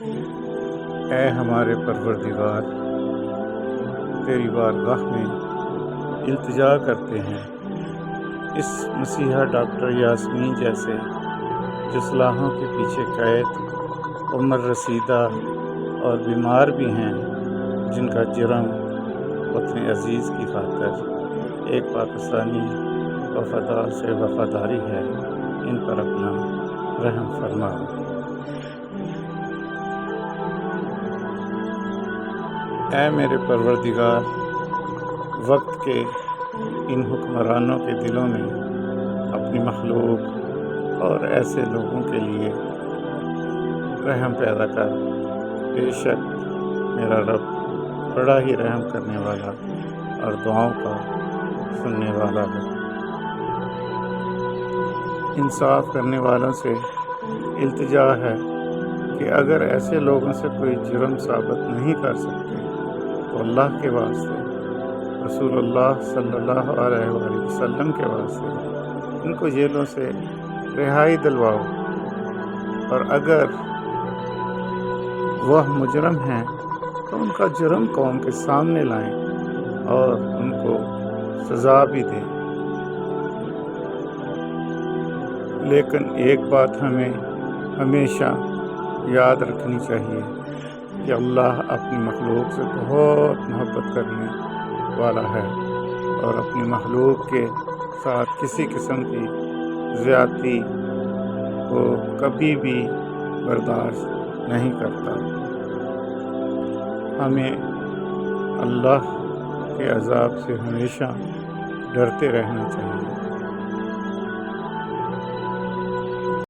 اے ہمارے پروردگار، تیری بارگاہ میں التجا کرتے ہیں، اس مسیحا ڈاکٹر یاسمین جیسے جو سلاخوں کے پیچھے قید، عمر رسیدہ اور بیمار بھی ہیں، جن کا جرم وطن عزیز کی خاطر ایک پاکستانی وفادار سے وفاداری ہے، ان پر اپنا رحم فرما۔ اے میرے پروردگار، وقت کے ان حکمرانوں کے دلوں میں اپنی مخلوق اور ایسے لوگوں کے لیے رحم پیدا کر۔ بے شک میرا رب بڑا ہی رحم کرنے والا اور دعاؤں کا سننے والا ہے۔ انصاف کرنے والوں سے التجا ہے کہ اگر ایسے لوگوں سے کوئی جرم ثابت نہیں کر سکتے تو اللہ کے واسطے، رسول اللہ صلی اللہ علیہ وآلہ وسلم کے واسطے ان کو جیلوں سے رہائی دلواؤ، اور اگر وہ مجرم ہیں تو ان کا جرم قوم کے سامنے لائیں اور ان کو سزا بھی دیں۔ لیکن ایک بات ہمیں ہمیشہ یاد رکھنی چاہیے کہ اللہ اپنی مخلوق سے بہت محبت کرنے والا ہے اور اپنی مخلوق کے ساتھ کسی قسم کی زیادتی کو کبھی بھی برداشت نہیں کرتا۔ ہمیں اللہ کے عذاب سے ہمیشہ ڈرتے رہنا چاہیے۔